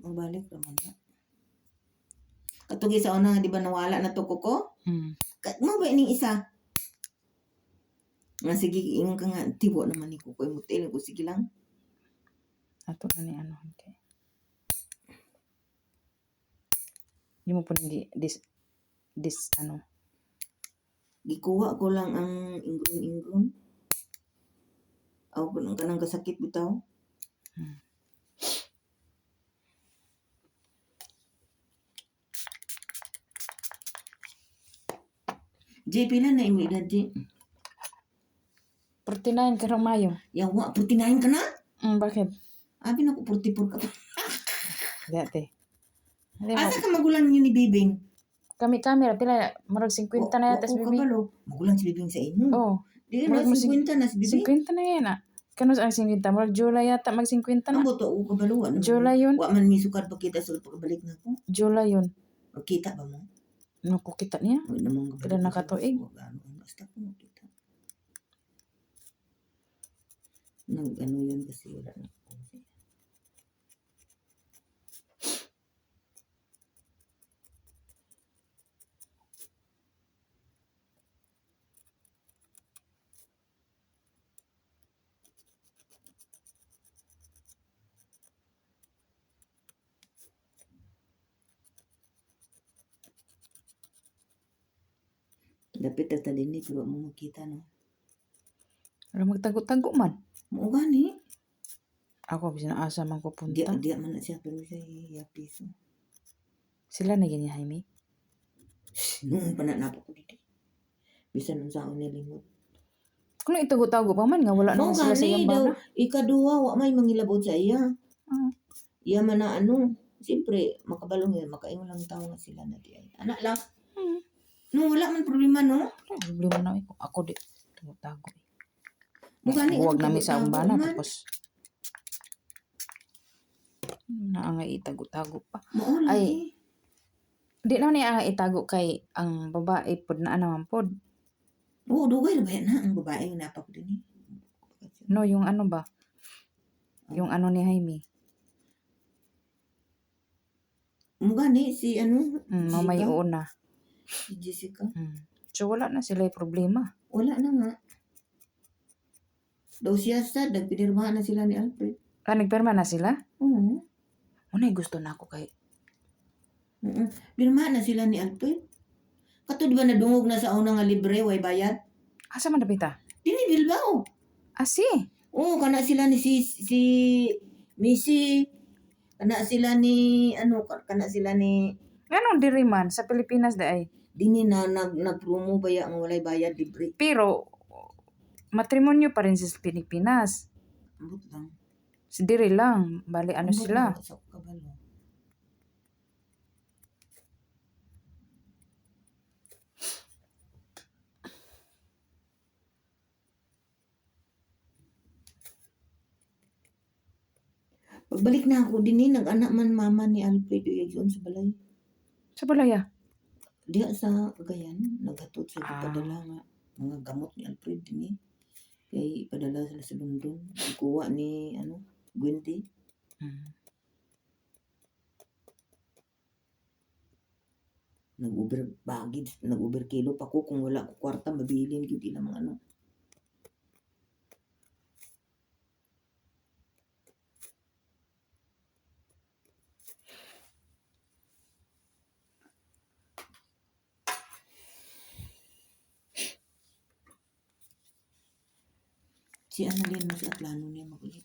Magbalik naman na. Katugi sa una, di ba nawala na to ko? Mo ba ining isa? Nga sige, ingon ka nga, tibo naman ni Kukoy Mutil. Kung sige lang. Ato na ni ano. Okay. Hindi mo po nang ano. Gikuha ko lang ang ingron-ingron. Aw, kung kanang kasakit bitaw. J, pila na imo edad, J? 49 karong Mayo. Yawa, 49 ka na? Bakit? Abi na ko 44 ka pa. Dati. Asa ka magulang niyo ni Bibing? Kami ra pila marag 50 na yata si Bibing. Magulang si Bibing sa inyo. Di na Marag 50 na si Bibing. 50 na yan ah. Kano ang 50? Marag July yata mag 50 na. Ang boto o kabalo. July yun. Wa man mi sukad pakita sa pagbalik na ko. July yun. Kita ba mo? Naku kita niya. Pila na katuig. Basta ko kita. Ano yun kasi wala na. Dapit na din ni pero mo makita no. Pero magtago-tago man. Mo gani. Ako bisan asa man ko punta. Di man na siya pero siya yapiso. Sila na ganyan Jaime. Noon pa na napo ko dito. Bisan ang saon ni limot. Kung itago-tago pa man nga wala na sila sa iyang bana. Ikaduha wa may mangilabot sa iya. Iya man na ano, siyempre makabalong yan, makaingon lang tao nga sila na di ay. Anak lang. No, wala man problema no. Problema na ako di tago. Huwag na mi sa umbana tapos naangay itago-tago pa. Ay, di na niya itago kay ang babae pod na naman pod. Oo, dugay na ba yan ha? Ang babae yung napak din eh. No, yung ano ba? Yung ano ni Jaime. Gani, si ano? Mamay una. Si Jessica. So wala na sila yung problema. Wala na nga. Daw siya sad, nagpinirmahan na sila ni Alfred. Nagpirma na sila? Oo. Unay gusto na ako kay. Pirmahan na sila ni Alfred. Kato di ba nadungog na sa una nga libre, way bayad? Asa man dapita? Dini Bilbao. Si? Oo, kana sila ni si Missy. Kana sila ni, kana sila ni... Anong diri man sa Pilipinas da ay? Dini na nag-promo ba ang walay bayad libre. Pero, matrimonyo pa rin sa Pilipinas. Ambot lang. Si diri lang. Bali ano Ambot sila? Sa kabalo. Pagbalik na ako din nag-anak man mama ni Alfredo yun sa balay. Sa balaya? Diya sa Cagayan, naghatod sa padala nga mga gamot ni Alfred din kay padala sila sa London. Ikuha ni Gwente. Nag-uber kilo pa ko kung wala ko kwarta mabilin gyud ila mga ano. Si Annalyn mo sa plano niya mag-ulit.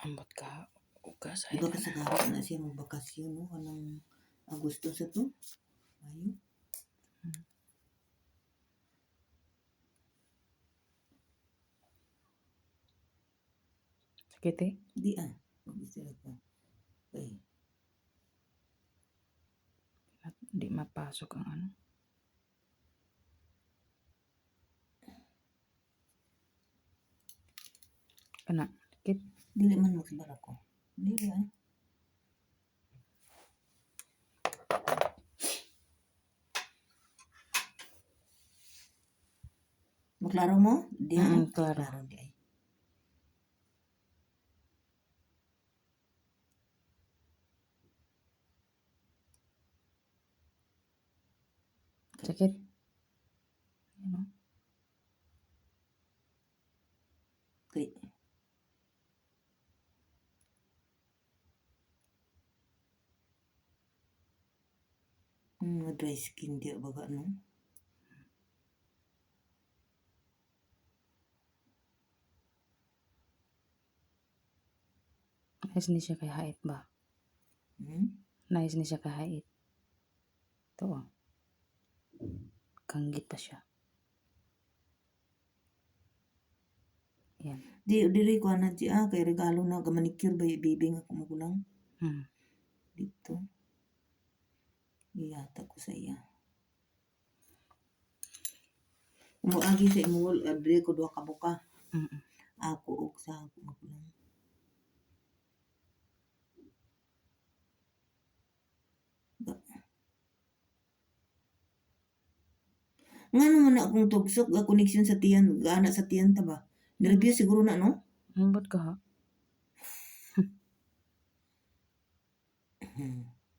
Ambot ka. Ugas. Diba kasagawa na siya magbakasyon no? Anong Agosto sa to? Mayo? Sakit eh? Di mag-isira ka. Okay. Di mapasok ang ano. Kana, sakit. Dili man magsabar ako. Dili Maklaro mo? Di klaro. Klaro di ay. Sakit. Ano? Kay mga dry skin dia baga no. Nice ni siya kay hait ba? Nice ni siya kay hait. Ito oh. Kanggit pa siya. Yan. Diri ko na di kay regalo na manicure ba baby nga kumukulang. Dito. Iyata ko sa iya. Umuagi sa imol, diri ko duha ka buka. Ako og sa kumukulang. Nga naman na akong tugsok ga connection sa tiyan, gana sa tiyan ta ba? Nervous siguro na no? Ambot ka ha?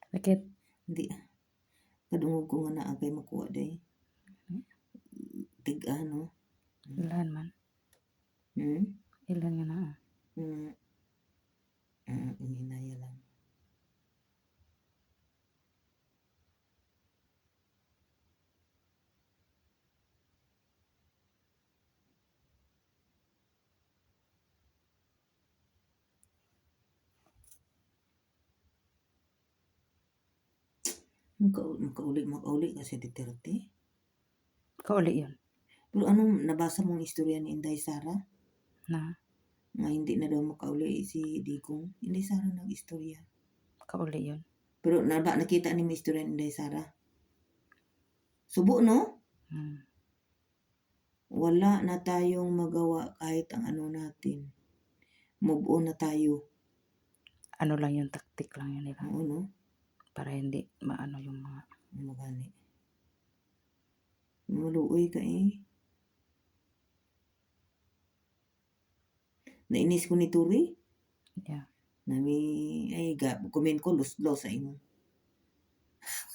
Sakit. Hindi. Kadungog ko nga na kay makuha day. Tig ano? Ilan man? Ilan nga na? Ininaya lang. Makauli kasi Duterte. Kauli yun. Pero anong nabasa mong istorya ni Inday Sara? Na? Nga hindi na daw makauli si Digong. Inday Sara nag-istorya. Kauli yun. Pero nakita ni may istorya ni Inday Sara? Subo no? Wala na tayong magawa kahit ang ano natin. Move on na tayo. Ano lang yung taktik lang yun nila. Oo no? Para hindi maano yung mga magani. Maluoy ka eh. Nainis ko ni Turi. Yeah. Nami ay comment ko luslo sa imo.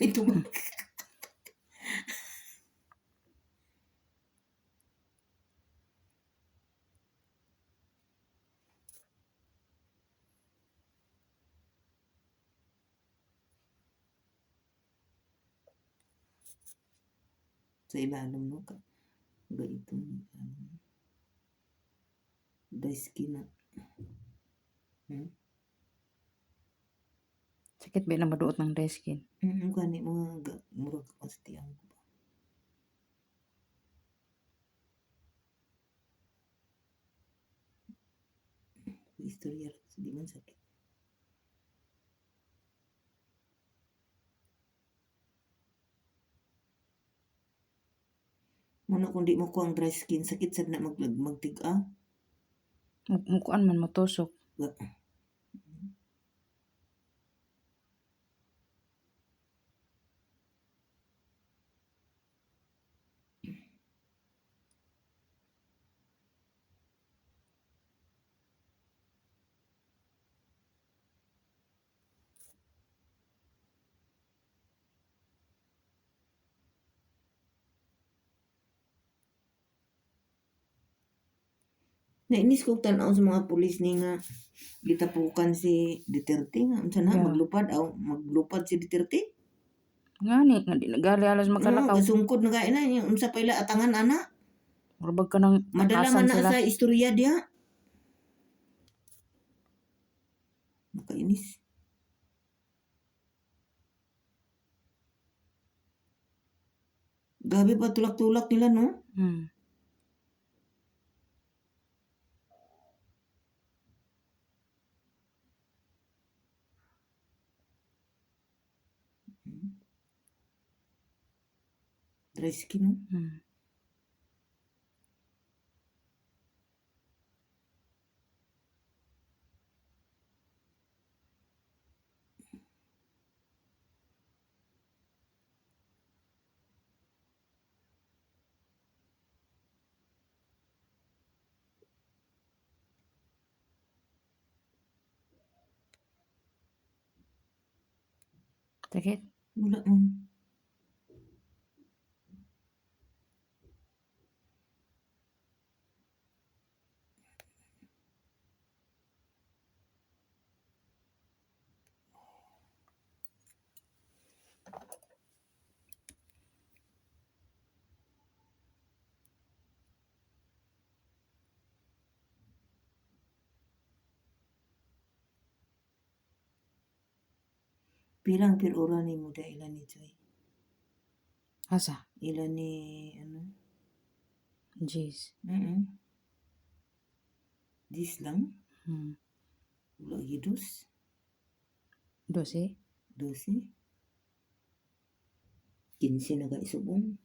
Ito ba? Sa ilalim no ka. Ganito. Dry skin na. Sakit ba na maduot ng dry skin? Gani mga murag ko sa tiyang ko. Istorya di man sakit. Muna kung di mo ko ang dry skin, sakit sad na magtiga. Mukuan man matusok. Nainis ko tanaw sa mga pulis ni nga gitapukan si Duterte nga unsa na maglupad si Duterte. Ngani nga di nagali alas makalakaw. Gasungkod na kay na yung unsa pa ila atangan ana. Murabag ka nang madala man na sa istorya dia. Nakainis. Gabi pa tulak-tulak nila no? Dry skin no? Sakit? Wala man. Pirang pirura ni mo da ilan ni Joy. Asa? Ilan ni ano? Jeez. Dis lang. Wala dos. 12? 12. 15 na ka isubong.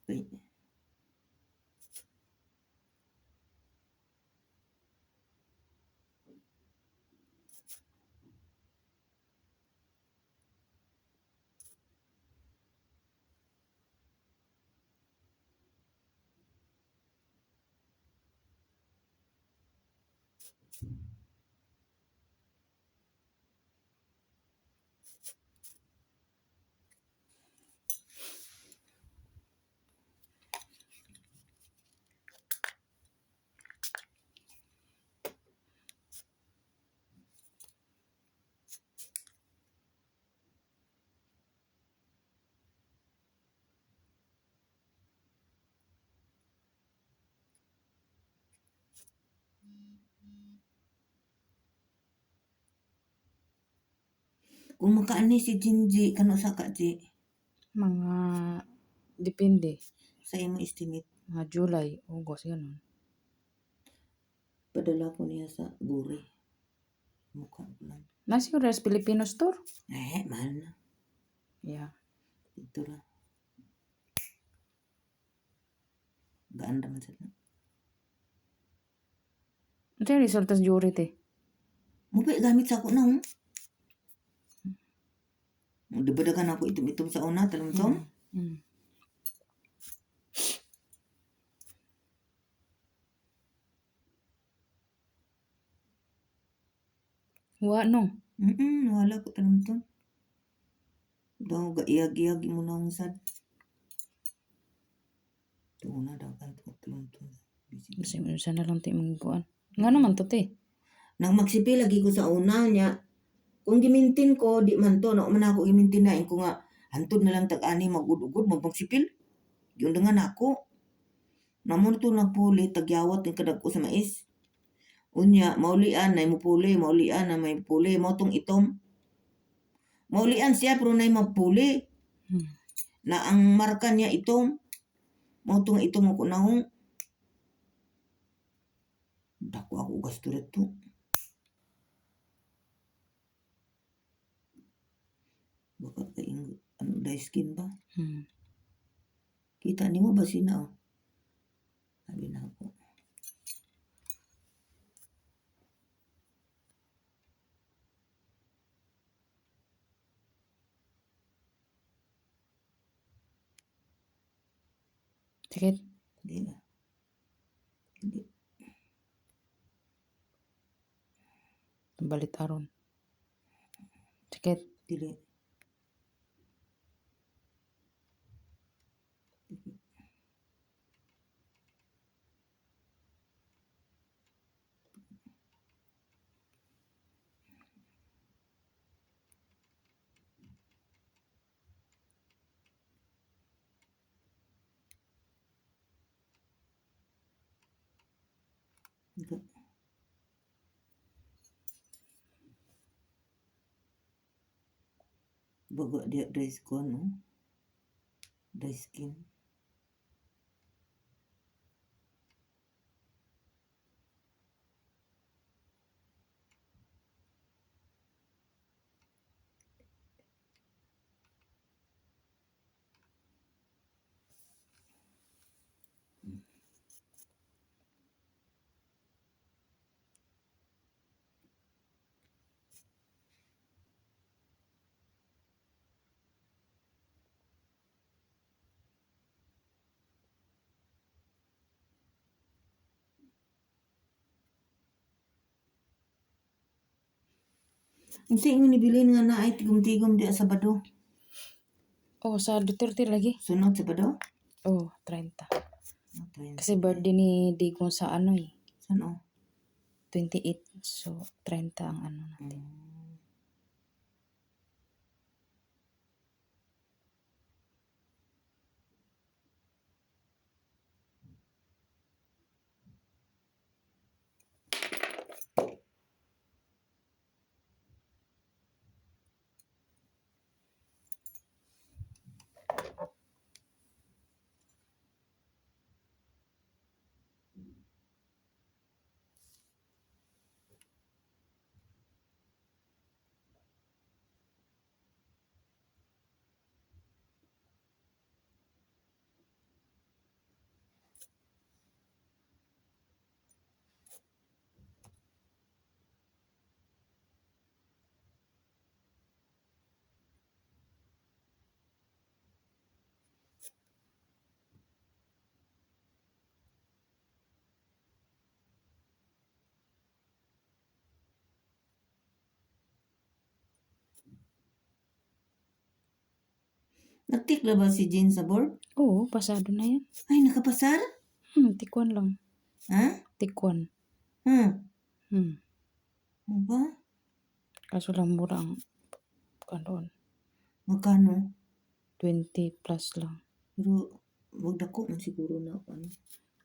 Ay. Kung makaani si Jinji, kano sa ka, Ji? Mga depende. Sa imo estimate. Mga July, August, ganun. Padala ko niya sa Buri. Mukha ko lang. Nasi ko sa Filipino store? Mahal na. Yeah. Ito lang. Gaan naman sila. Ito yung resulta sa jury, te. Mabay gamit sa ako na, Dibadagan ako itom-itom sa una, talong-tom. No? Wala ko talong-tom. Daw, gaiyag-iyag mo na ang sad. Ito na daw kan talong-tom. Kasi sana lang tayo magkuhan. Nga naman to, te. Nang magsipi lagi ko sa una niya, kung gimintin ko, di man to, man ako gimintin na, ko nga, hantod na lang tag-ani, magud-ugod, magpagsipil. Giundangan ako. Namun to nagpuli, tagyawat ng kadag ko sa mais. Unya, maulian na mupuli, maulian na may puli, motong itom. Maulian siya, pero na mapuli. Na ang marka niya itom. Motong itom ako nahong. Dako ako gasto rito. Baka kaing dry skin ba? Kita ni mo ba sina? Sabi na ako. Sakit? Hindi na. Hindi. Balit aron. Sakit? Dili. Baga dia dry skin, no? Dry skin. Ang sa'yo nibilin nga na ay tigom-tigom di sa Sabado. Oh, sa Duterte lagi? Sunod Sabado? Oh, 30. Kasi birthday ni Digong sa ano eh. Saan o? 28. So, 30 ang ano natin. Nagtik na ba si Jean sa board? Oo, pasado na yan. Ay, nakapasar? Tikwan lang. Ha? Tikwan. Ano ba? Kaso lang mura ang kanon. Magkano? 20 plus lang. Pero, wag dako man siguro na ako. Ano?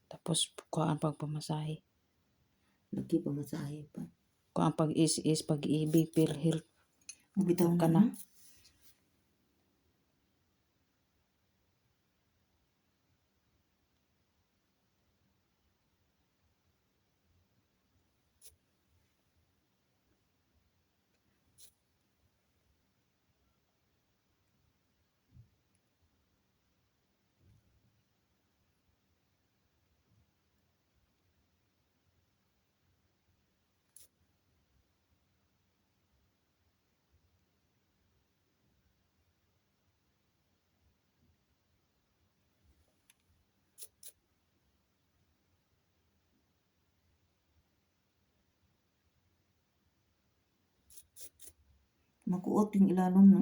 Tapos, kuhaan pagpamasahe. Lagi pa masahe pa. Kuhaan pag-is, pag-ibig, PhilHealth. Mabitaw Ka na. na. Makuot yung ilalong, no?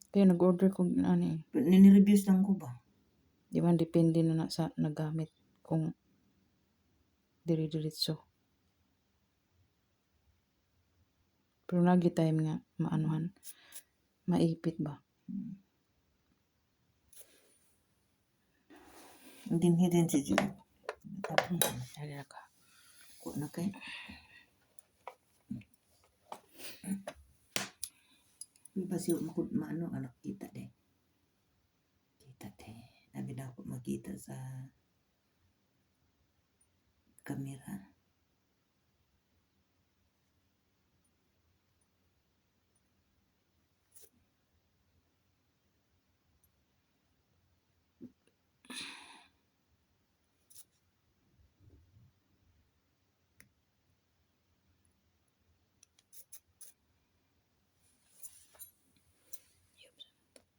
Kaya nag-order ko ano eh. Nini-reviews lang ko ba? Di ba, depende na sa nagamit kung diri-diretso. Pero lagi time nga maanuhan. Maipit ba? Hidin si Jean. Dali na ka. Kuha na kay. Basi maano anak kita deh. Kita deh. Nabi na ako makita sa kamera.